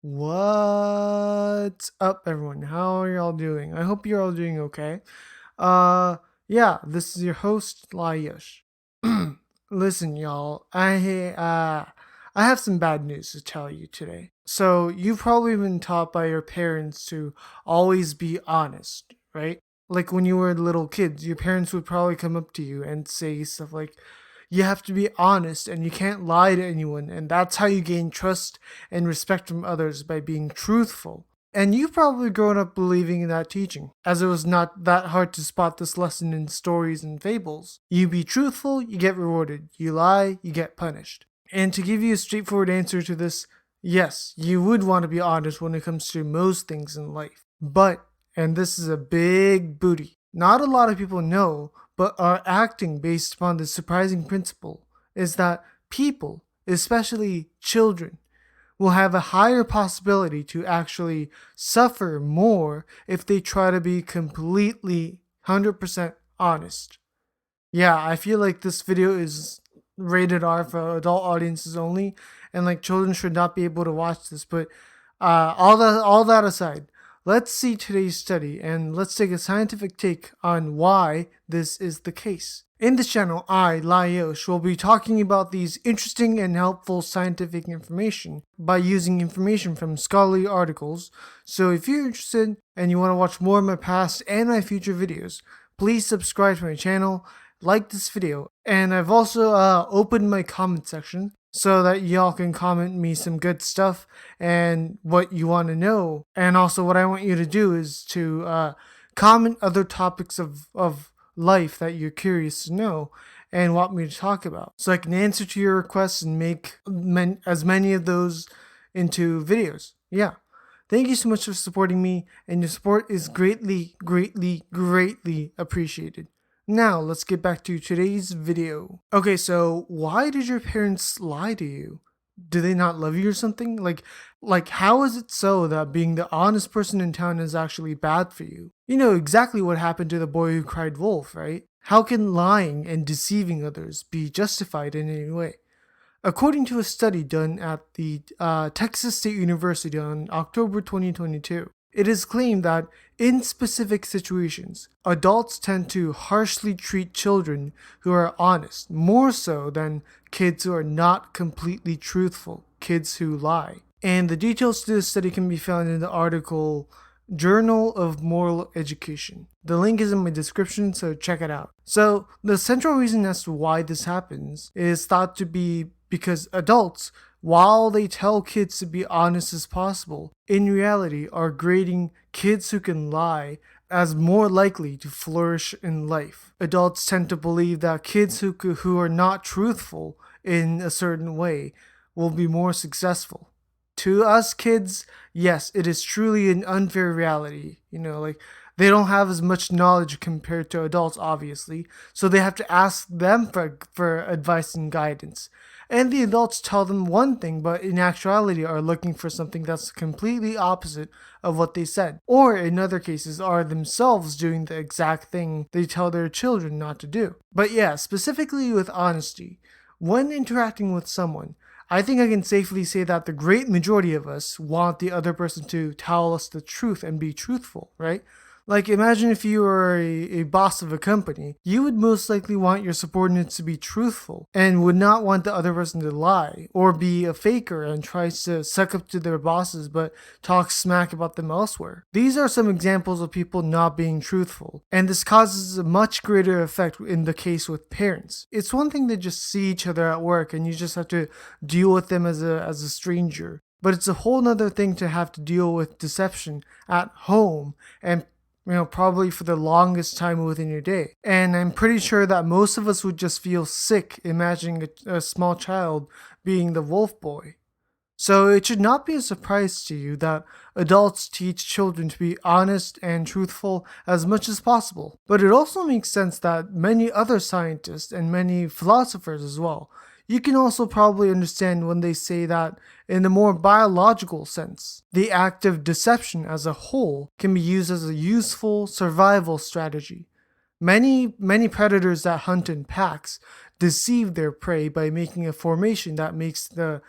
What's up, everyone? How are y'all doing? I hope you're all doing okay. Uh, yeah, this is your host, Lye Yosh. Listen, y'all, I have some bad news to tell you today. So, you've probably been taught by your parents to always be honest, right? Like when you were little kids, your parents would probably come up to you and say stuff like, you have to be honest and you can't lie to anyone, and that's how you gain trust and respect from others, by being truthful. And you've probably grown up believing in that teaching, as it was not that hard to spot this lesson in stories and fables. You be truthful, you get rewarded. You lie, you get punished. And to give you a straightforward answer to this, yes, you would want to be honest when it comes to most things in life. But, and this is a big booty, not a lot of people know, but are acting based upon the surprising principle, is that people, especially children, will have a higher possibility to actually suffer more if they try to be completely 100% honest. Yeah, I feel like this video is rated R for adult audiences only, and like children should not be able to watch this. But all that aside, let's see today's study and let's take a scientific take on why this is the case. In this channel, I, Lye Yosh, will be talking about these interesting and helpful scientific information by using information from scholarly articles. So if you're interested and you want to watch more of my past and my future videos, please subscribe to my channel, like this video, and I've also opened my comment section so that y'all can comment me some good stuff and what you want to know. And also what I want you to do is to comment other topics of life that you're curious to know and want me to talk about, so I can answer to your requests and make as many of those into videos. Yeah. Thank you so much for supporting me, and your support is greatly, greatly, greatly appreciated. Now, let's get back to today's video. Okay, so why did your parents lie to you? Do they not love you or something? Like how is it so that being the honest person in town is actually bad for you? You know exactly what happened to the boy who cried wolf, right? How can lying and deceiving others be justified in any way? According to a study done at the Texas State University on October 2022, it is claimed that in specific situations, adults tend to harshly treat children who are honest, more so than kids who are not completely truthful, kids who lie. And the details to this study can be found in the article Journal of Moral Education. The link is in my description, so check it out. So, the central reason as to why this happens is thought to be because adults, while they tell kids to be honest as possible, in reality are grading kids who can lie as more likely to flourish in life. Adults tend to believe that kids who are not truthful in a certain way will be more successful. To us kids, yes, it is truly an unfair reality. Like they don't have as much knowledge compared to adults, obviously, so they have to ask them for advice and guidance. And the adults tell them one thing, but in actuality are looking for something that's completely opposite of what they said. Or in other cases, are themselves doing the exact thing they tell their children not to do. But yeah, specifically with honesty, when interacting with someone, I think I can safely say that the great majority of us want the other person to tell us the truth and be truthful, right? Like, imagine if you were a boss of a company, you would most likely want your subordinates to be truthful and would not want the other person to lie or be a faker and tries to suck up to their bosses but talk smack about them elsewhere. These are some examples of people not being truthful, and this causes a much greater effect in the case with parents. It's one thing to just see each other at work and you just have to deal with them as a stranger, but it's a whole nother thing to have to deal with deception at home and probably for the longest time within your day. And I'm pretty sure that most of us would just feel sick imagining a small child being the wolf boy. So it should not be a surprise to you that adults teach children to be honest and truthful as much as possible. But it also makes sense that many other scientists and many philosophers as well, you can also probably understand when they say that in a more biological sense, the act of deception as a whole can be used as a useful survival strategy. Many predators that hunt in packs deceive their prey by making a formation that makes the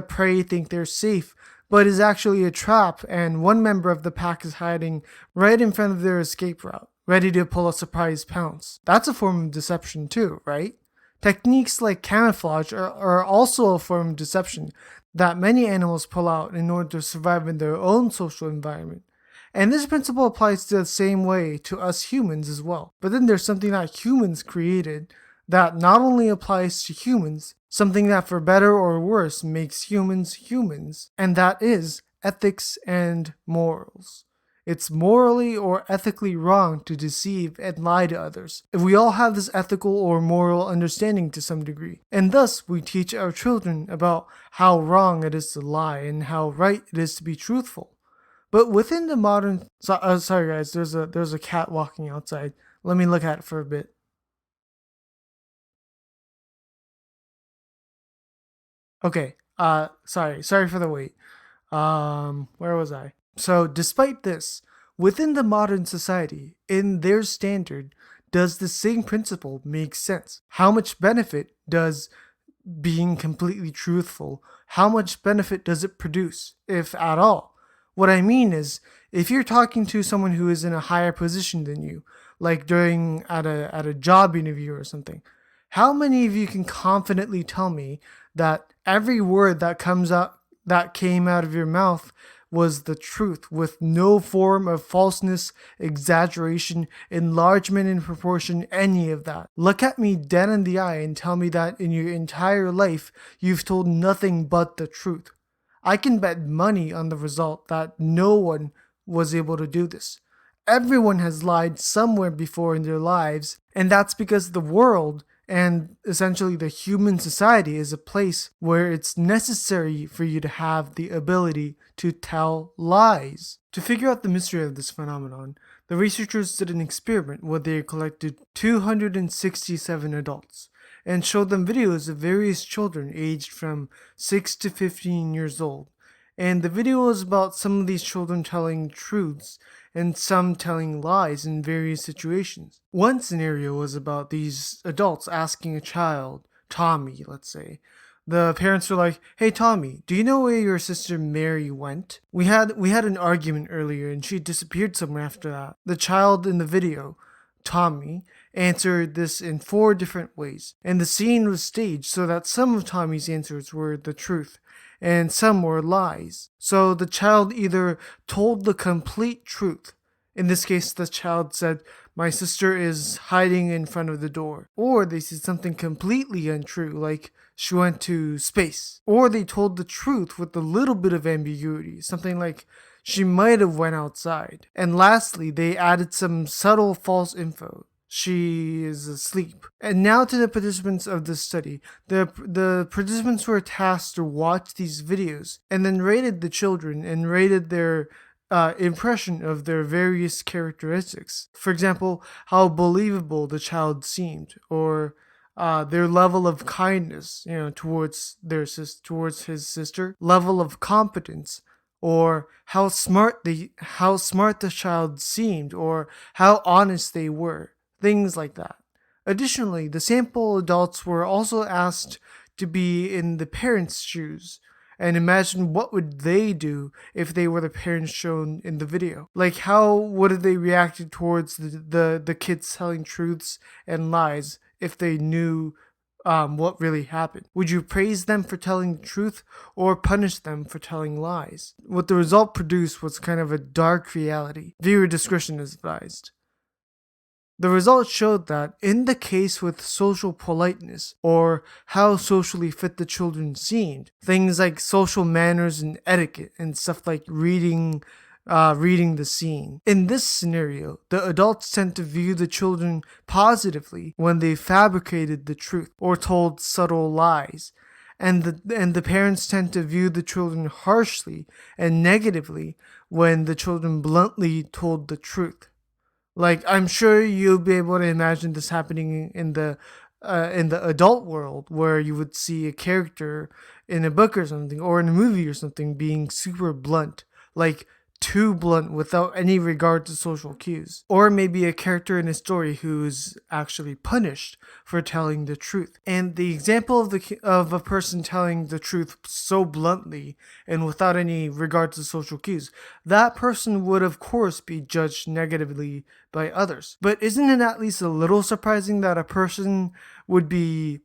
prey think they're safe but is actually a trap, and one member of the pack is hiding right in front of their escape route, ready to pull a surprise pounce. That's a form of deception too, right? Techniques like camouflage are also a form of deception that many animals pull out in order to survive in their own social environment. And this principle applies the same way to us humans as well. But then there's something that humans created that not only applies to humans, something that for better or worse makes humans humans, and that is ethics and morals. It's morally or ethically wrong to deceive and lie to others. If we all have this ethical or moral understanding to some degree, and thus we teach our children about how wrong it is to lie and how right it is to be truthful. But within the modern, sorry guys, there's a cat walking outside. Let me look at it for a bit. Okay. Sorry for the wait. Where was I? So, despite this, within the modern society, in their standard, does the same principle make sense? How much benefit does being completely truthful, how much benefit does it produce, if at all? What I mean is, if you're talking to someone who is in a higher position than you, like during at a job interview or something, how many of you can confidently tell me that every word that came out of your mouth was the truth with no form of falseness, exaggeration, enlargement in proportion, any of that? Look at me dead in the eye and tell me that in your entire life you've told nothing but the truth. I can bet money on the result that no one was able to do this. Everyone has lied somewhere before in their lives, and that's because the world and essentially the human society is a place where it's necessary for you to have the ability to tell lies. To figure out the mystery of this phenomenon, the researchers did an experiment where they collected 267 adults and showed them videos of various children aged from 6 to 15 years old. And the video was about some of these children telling truths and some telling lies in various situations. One scenario was about these adults asking a child, Tommy, let's say. The parents were like, "Hey Tommy, do you know where your sister Mary went? We had an argument earlier and she disappeared somewhere after that." The child in the video, Tommy, answered this in four different ways, and the scene was staged so that some of Tommy's answers were the truth and some were lies. So the child either told the complete truth. In this case, the child said, "My sister is hiding in front of the door." Or they said something completely untrue, like she went to space. Or they told the truth with a little bit of ambiguity, something like she might have went outside. And lastly, they added some subtle false info. She is asleep. And now to the participants of the study. The participants were tasked to watch these videos and then rated the children and rated their impression of their various characteristics. For example, how believable the child seemed, or their level of kindness, towards towards his sister, level of competence, or how smart the child seemed, or how honest they were, things like that. Additionally, the sample adults were also asked to be in the parents' shoes and imagine what would they do if they were the parents shown in the video. Like how would they react towards the kids telling truths and lies if they knew what really happened? Would you praise them for telling the truth or punish them for telling lies? What the result produced was kind of a dark reality. Viewer discretion is advised. The results showed that in the case with social politeness, or how socially fit the children seemed, things like social manners and etiquette and stuff like reading the scene. In this scenario, the adults tend to view the children positively when they fabricated the truth or told subtle lies. And the parents tend to view the children harshly and negatively when the children bluntly told the truth. Like, I'm sure you'll be able to imagine this happening in the adult world, where you would see a character in a book or something, or in a movie or something, being super blunt, like too blunt without any regard to social cues. Or maybe a character in a story who's actually punished for telling the truth. And the example of a person telling the truth so bluntly and without any regard to social cues, that person would of course be judged negatively by others. But isn't it at least a little surprising that a person would be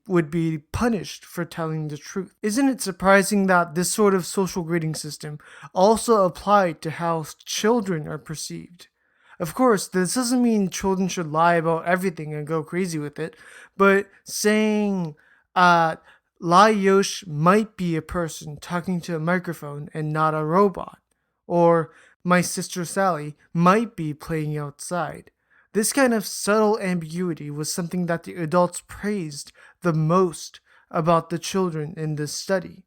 punished for telling the truth? Isn't it surprising that this sort of social grading system also applied to how children are perceived? Of course, this doesn't mean children should lie about everything and go crazy with it, but saying Lye Yosh might be a person talking to a microphone and not a robot, or my sister Sally might be playing outside. This kind of subtle ambiguity was something that the adults praised the most about the children in this study.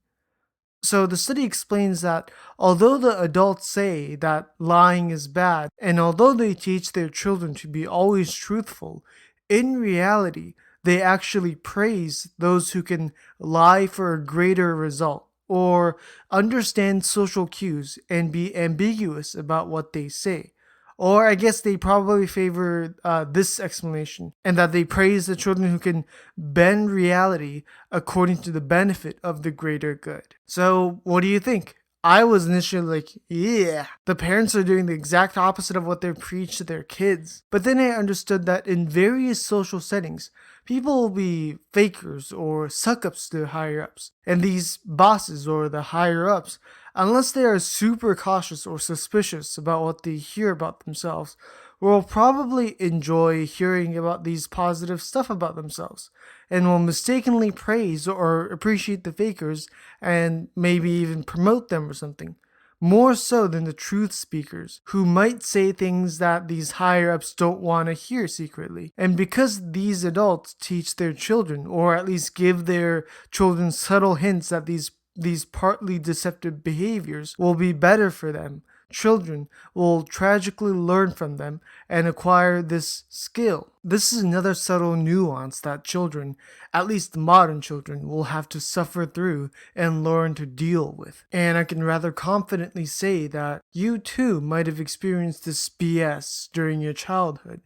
So the study explains that although the adults say that lying is bad, and although they teach their children to be always truthful, in reality, they actually praise those who can lie for a greater result, or understand social cues and be ambiguous about what they say. Or I guess they probably favor this explanation, and that they praise the children who can bend reality according to the benefit of the greater good. So, what do you think? I was initially like, yeah, the parents are doing the exact opposite of what they preach to their kids. But then I understood that in various social settings, people will be fakers or suck ups to higher ups. And these bosses or the higher ups, unless they are super cautious or suspicious about what they hear about themselves, will probably enjoy hearing about these positive stuff about themselves and will mistakenly praise or appreciate the fakers and maybe even promote them or something. More so than the truth speakers, who might say things that these higher ups don't want to hear secretly. And because these adults teach their children, or at least give their children subtle hints that these partly deceptive behaviors will be better for them, children will tragically learn from them and acquire this skill. This is another subtle nuance that children, at least modern children, will have to suffer through and learn to deal with. And I can rather confidently say that you too might have experienced this BS during your childhood.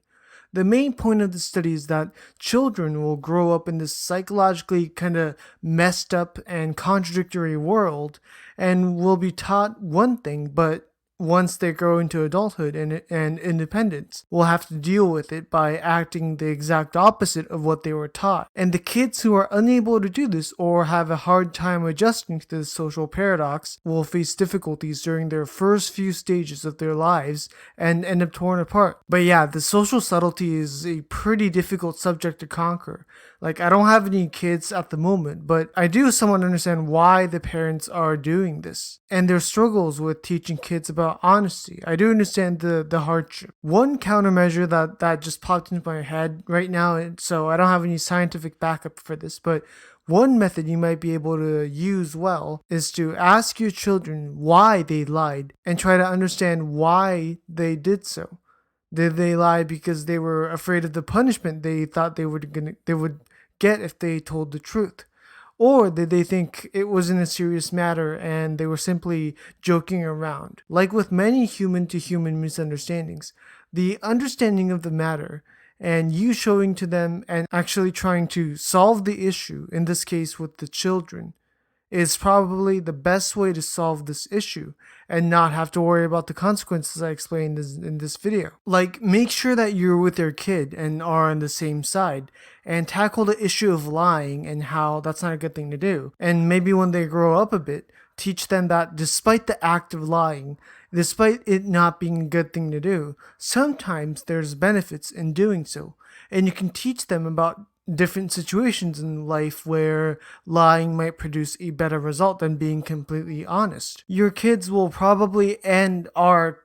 The main point of the study is that children will grow up in this psychologically kind of messed up and contradictory world and will be taught one thing, but once they grow into adulthood and independence, will have to deal with it by acting the exact opposite of what they were taught. And the kids who are unable to do this or have a hard time adjusting to this social paradox will face difficulties during their first few stages of their lives and end up torn apart. But yeah, the social subtlety is a pretty difficult subject to conquer. Like, I don't have any kids at the moment, but I do somewhat understand why the parents are doing this and their struggles with teaching kids about honesty. I do understand the hardship. One countermeasure that just popped into my head right now, and so I don't have any scientific backup for this, but one method you might be able to use well is to ask your children why they lied and try to understand why they did so. Did they lie because they were afraid of the punishment they thought they would get if they told the truth? Or did they think it wasn't a serious matter and they were simply joking around? Like with many human to human misunderstandings, the understanding of the matter and you showing to them and actually trying to solve the issue, in this case with the children, is probably the best way to solve this issue and not have to worry about the consequences I explained in this video. Like, make sure that you're with your kid and are on the same side and tackle the issue of lying and how that's not a good thing to do. And maybe when they grow up a bit, teach them that despite the act of lying, despite it not being a good thing to do, sometimes there's benefits in doing so. And you can teach them about different situations in life where lying might produce a better result than being completely honest. Your kids will probably and are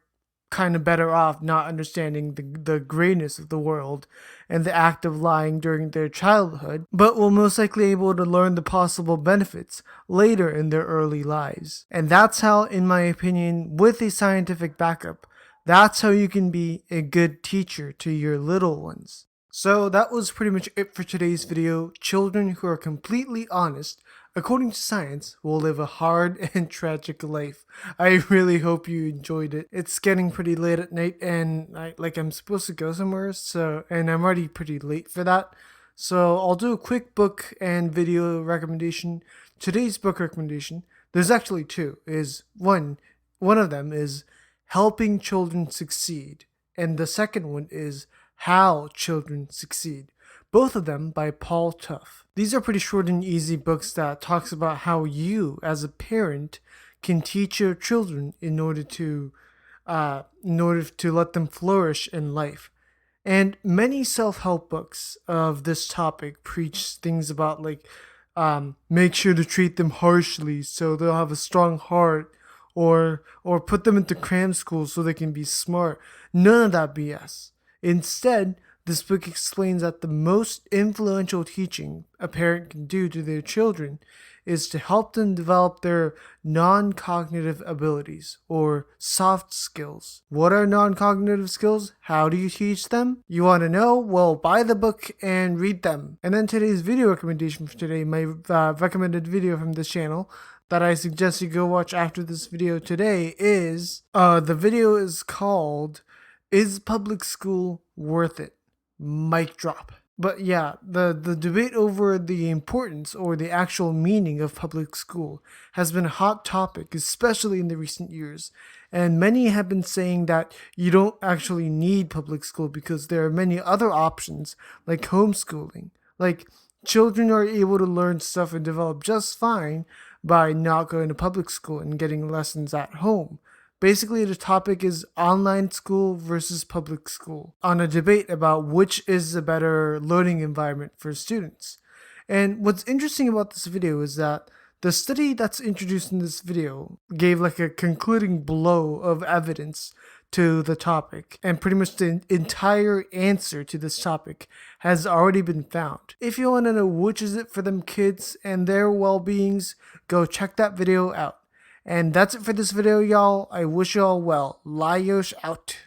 kind of better off not understanding the grayness of the world and the act of lying during their childhood, but will most likely able to learn the possible benefits later in their early lives. And that's how, in my opinion, with a scientific backup, that's how you can be a good teacher to your little ones. So that was pretty much it for today's video. Children who are completely honest according to science, will live a hard and tragic life. I really hope you enjoyed it. It's getting pretty late at night, and I'm supposed to go somewhere, and I'm already pretty late for that. So I'll do a quick book and video recommendation. Today's book recommendation, there's actually two. Is one of them is Helping Children Succeed, and the second one is How Children Succeed. Both of them by Paul Tuff. These are pretty short and easy books that talks about how you, as a parent, can teach your children in order to let them flourish in life. And many self-help books of this topic preach things about make sure to treat them harshly so they'll have a strong heart, or put them into cram school so they can be smart. None of that BS. Instead, this book explains that the most influential teaching a parent can do to their children is to help them develop their non-cognitive abilities, or soft skills. What are non-cognitive skills? How do you teach them? You want to know? Well, buy the book and read them. And then today's video recommendation for today, my recommended video from this channel that I suggest you go watch after this video today is, the video is called, Is Public School Worth It? Mic drop. But yeah, the debate over the importance or the actual meaning of public school has been a hot topic, especially in the recent years. And many have been saying that you don't actually need public school because there are many other options, like homeschooling. Like, children are able to learn stuff and develop just fine by not going to public school and getting lessons at home. Basically, the topic is online school versus public school, on a debate about which is a better learning environment for students. And what's interesting about this video is that the study that's introduced in this video gave like a concluding blow of evidence to the topic, and pretty much the entire answer to this topic has already been found. If you want to know which is it for them kids and their well-beings, go check that video out. And that's it for this video, y'all. I wish y'all well. Lye Yosh out.